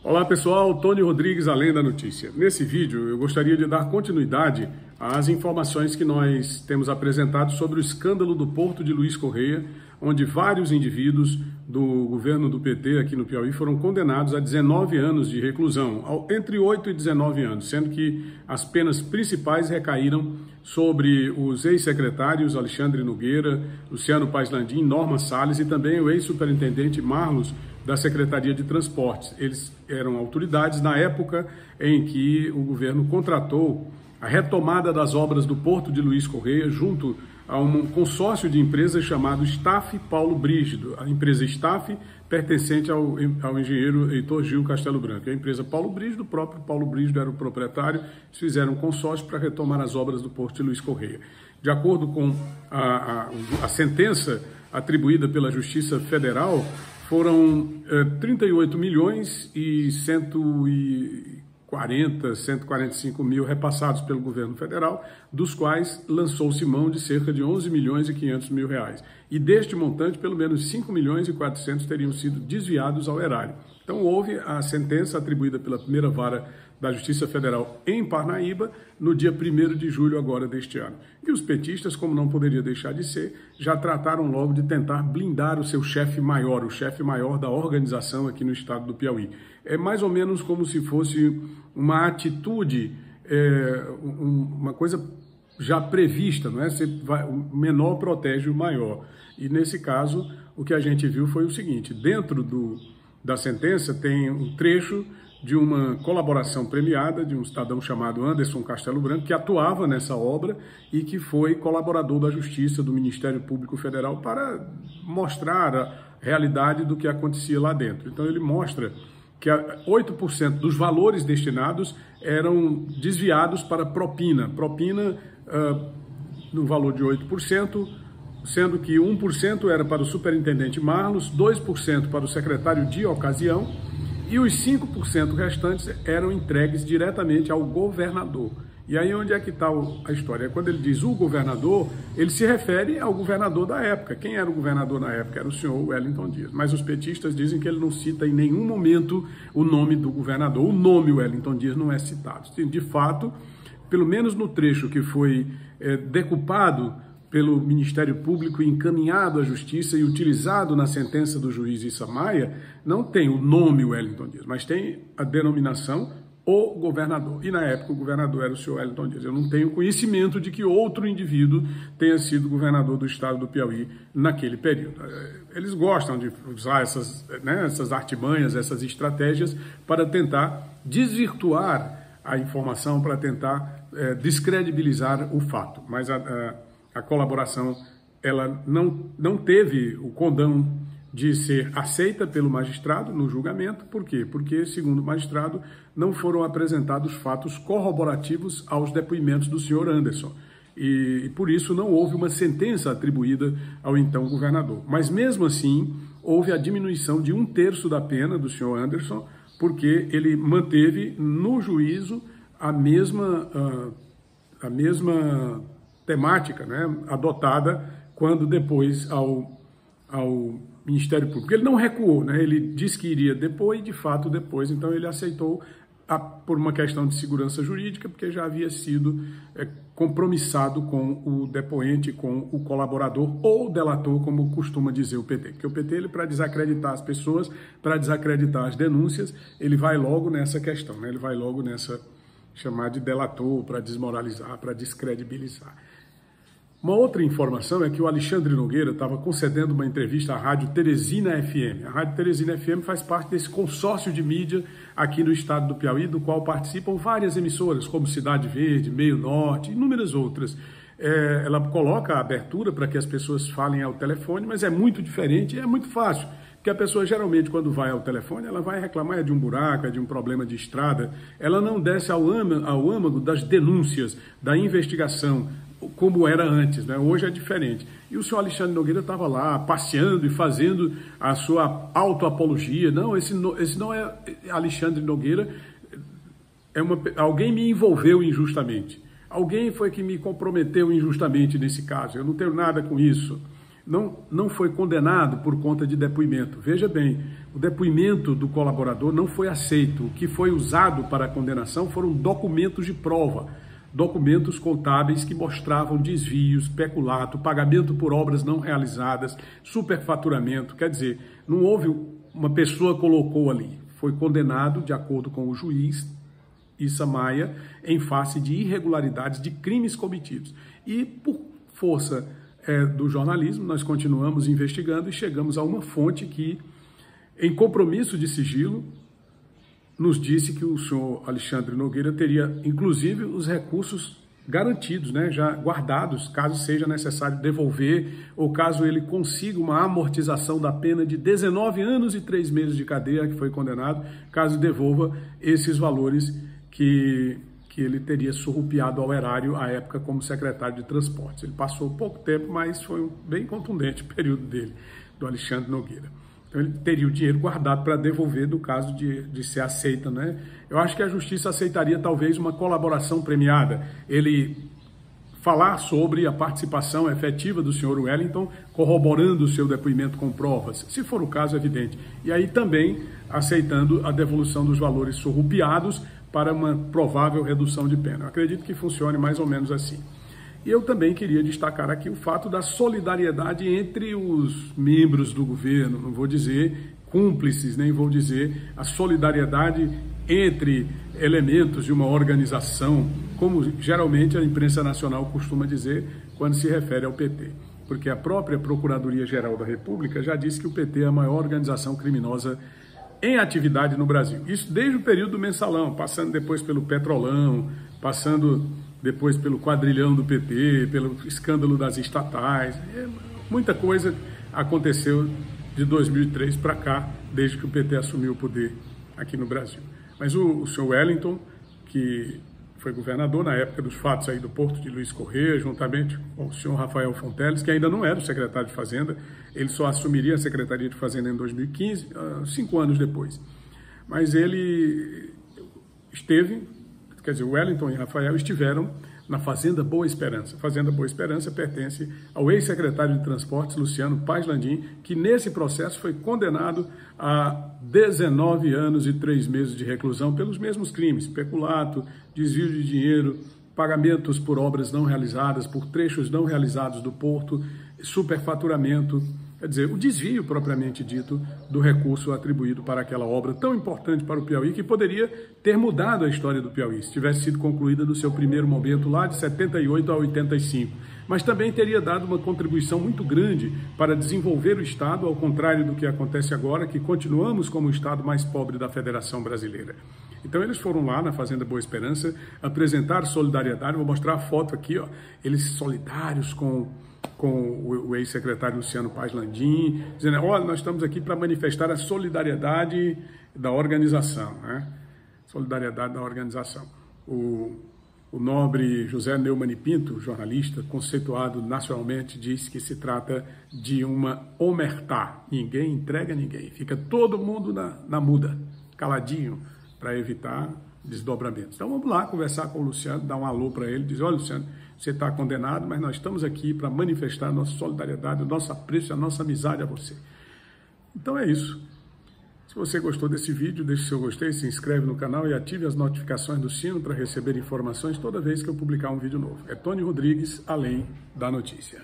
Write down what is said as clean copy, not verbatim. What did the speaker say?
Olá pessoal, Tony Rodrigues, Além da Notícia. Nesse vídeo eu gostaria de dar continuidade às informações que nós temos apresentado sobre o escândalo do Porto de Luiz Correia, onde vários indivíduos do governo do PT aqui no Piauí foram condenados a 19 anos de reclusão, entre 8 e 19 anos, sendo que as penas principais recaíram sobre os ex-secretários Alexandre Nogueira, Luciano Paes Landim, Norma Salles e também o ex-superintendente Marlos, da Secretaria de Transportes. Eles eram autoridades na época em que o governo contratou a retomada das obras do Porto de Luiz Correia junto a um consórcio de empresas chamado Staff Paulo Brígido. A empresa Staff, pertencente ao engenheiro Heitor Gil Castelo Branco. A empresa Paulo Brígido, o próprio Paulo Brígido era o proprietário, eles fizeram um consórcio para retomar as obras do Porto de Luiz Correia. De acordo com a sentença atribuída pela Justiça Federal, foram 38 milhões e 145 mil repassados pelo governo federal, dos quais lançou-se mão de cerca de 11 milhões e 500 mil reais. E deste montante, pelo menos 5 milhões e 400 teriam sido desviados ao erário. Então houve a sentença atribuída pela primeira vara da Justiça Federal em Parnaíba, no dia 1º de julho agora deste ano. E os petistas, como não poderia deixar de ser, já trataram logo de tentar blindar o seu chefe maior, o chefe maior da organização aqui no estado do Piauí. É mais ou menos como se fosse uma atitude, uma coisa já prevista, não é? O menor protege o maior. E nesse caso, o que a gente viu foi o seguinte: dentro da sentença tem um trecho de uma colaboração premiada de um cidadão chamado Anderson Castelo Branco, que atuava nessa obra e que foi colaborador da Justiça, do Ministério Público Federal, para mostrar a realidade do que acontecia lá dentro. Então ele mostra que 8% dos valores destinados eram desviados para propina no valor de 8%, sendo que 1% era para o superintendente Marlos, 2% para o secretário de ocasião, e os 5% restantes eram entregues diretamente ao governador. E aí onde é que está a história? Quando ele diz o governador, ele se refere ao governador da época. Quem era o governador na época? Era o senhor Wellington Dias. Mas os petistas dizem que ele não cita em nenhum momento o nome do governador. O nome Wellington Dias não é citado. De fato, pelo menos no trecho que foi decupado pelo Ministério Público, encaminhado à Justiça e utilizado na sentença do juiz Issa Maia, não tem o nome Wellington Dias, mas tem a denominação o governador. E na época o governador era o senhor Wellington Dias. Eu não tenho conhecimento de que outro indivíduo tenha sido governador do estado do Piauí naquele período. Eles gostam de usar essas artimanhas, essas estratégias para tentar desvirtuar a informação, para tentar descredibilizar o fato. Mas a colaboração, ela não teve o condão de ser aceita pelo magistrado no julgamento. Por quê? Porque, segundo o magistrado, não foram apresentados fatos corroborativos aos depoimentos do senhor Anderson. E por isso não houve uma sentença atribuída ao então governador. Mas mesmo assim, houve a diminuição de 1/3 da pena do senhor Anderson, porque ele manteve no juízo a mesma temática, né, adotada quando depois ao Ministério Público. Ele não recuou, né, ele disse que iria depor e de fato depois, então ele aceitou por uma questão de segurança jurídica, porque já havia sido compromissado com o depoente, com o colaborador ou delator, como costuma dizer o PT. Porque o PT, ele, para desacreditar as pessoas, para desacreditar as denúncias, ele vai logo nessa questão, né, ele vai logo nessa chamar de delator, para desmoralizar, para descredibilizar. Uma outra informação é que o Alexandre Nogueira estava concedendo uma entrevista à Rádio Teresina FM. A Rádio Teresina FM faz parte desse consórcio de mídia aqui no estado do Piauí, do qual participam várias emissoras, como Cidade Verde, Meio Norte, inúmeras outras. Ela coloca a abertura para que as pessoas falem ao telefone, mas é muito diferente e é muito fácil. Porque a pessoa, geralmente, quando vai ao telefone, ela vai reclamar de um buraco, de um problema de estrada. Ela não desce ao âmago das denúncias, da investigação, como era antes, né? Hoje é diferente. E o senhor Alexandre Nogueira estava lá passeando e fazendo a sua autoapologia. Não, esse não é Alexandre Nogueira, alguém me envolveu injustamente. Alguém foi que me comprometeu injustamente nesse caso. Eu não tenho nada com isso. não foi condenado por conta de depoimento. Veja bem, o depoimento do colaborador não foi aceito. O que foi usado para a condenação foram documentos de prova, documentos contábeis que mostravam desvios, peculato, pagamento por obras não realizadas, superfaturamento. Quer dizer, não houve uma pessoa colocou ali, foi condenado de acordo com o juiz Issa Maia em face de irregularidades, de crimes cometidos. E por força do jornalismo, nós continuamos investigando e chegamos a uma fonte que, em compromisso de sigilo, nos disse que o senhor Alexandre Nogueira teria, inclusive, os recursos garantidos, né, já guardados, caso seja necessário devolver ou caso ele consiga uma amortização da pena de 19 anos e 3 meses de cadeia, que foi condenado, caso devolva esses valores que ele teria surrupiado ao erário à época como secretário de Transportes. Ele passou pouco tempo, mas foi bem contundente o período dele, do Alexandre Nogueira. Então ele teria o dinheiro guardado para devolver no caso de ser aceita, né? Eu acho que a justiça aceitaria talvez uma colaboração premiada, ele falar sobre a participação efetiva do senhor Wellington, corroborando o seu depoimento com provas, se for o caso, evidente. E aí também aceitando a devolução dos valores surrupiados para uma provável redução de pena. Eu acredito que funcione mais ou menos assim. E eu também queria destacar aqui o fato da solidariedade entre os membros do governo, não vou dizer cúmplices, nem vou dizer a solidariedade entre elementos de uma organização, como geralmente a imprensa nacional costuma dizer quando se refere ao PT. Porque a própria Procuradoria-Geral da República já disse que o PT é a maior organização criminosa em atividade no Brasil. Isso desde o período do Mensalão, passando depois pelo Petrolão, passando depois pelo quadrilhão do PT, pelo escândalo das estatais. Muita coisa aconteceu de 2003 para cá, desde que o PT assumiu o poder aqui no Brasil. Mas o senhor Wellington, que foi governador na época dos fatos aí do Porto de Luiz Correia, juntamente com o senhor Rafael Fonteles, que ainda não era o secretário de Fazenda, ele só assumiria a Secretaria de Fazenda em 2015, 5 anos depois. Mas ele esteve, quer dizer, o Wellington e Rafael estiveram na Fazenda Boa Esperança. Fazenda Boa Esperança pertence ao ex-secretário de Transportes, Luciano Paz Landim, que nesse processo foi condenado a 19 anos e 3 meses de reclusão pelos mesmos crimes: peculato, desvio de dinheiro, pagamentos por obras não realizadas, por trechos não realizados do porto, superfaturamento, quer dizer, o desvio propriamente dito do recurso atribuído para aquela obra tão importante para o Piauí, que poderia ter mudado a história do Piauí, se tivesse sido concluída no seu primeiro momento lá de 78 a 85. Mas também teria dado uma contribuição muito grande para desenvolver o Estado, ao contrário do que acontece agora, que continuamos como o Estado mais pobre da Federação Brasileira. Então eles foram lá na Fazenda Boa Esperança apresentar solidariedade. Vou mostrar a foto aqui, ó, eles solidários com o ex-secretário Luciano Paz Landim, dizendo: olha, nós estamos aqui para manifestar a solidariedade da organização, né? Solidariedade da organização. O nobre José Neumann e Pinto, jornalista conceituado nacionalmente, diz que se trata de uma omertá. Ninguém entrega ninguém, fica todo mundo na muda, caladinho, para evitar desdobramentos. Então vamos lá conversar com o Luciano, dar um alô para ele, dizer: olha, Luciano, você está condenado, mas nós estamos aqui para manifestar a nossa solidariedade, o nosso apreço, a nossa amizade a você. Então é isso. Se você gostou desse vídeo, deixe seu gostei, se inscreve no canal e ative as notificações do sino para receber informações toda vez que eu publicar um vídeo novo. É Tony Rodrigues, Além da Notícia.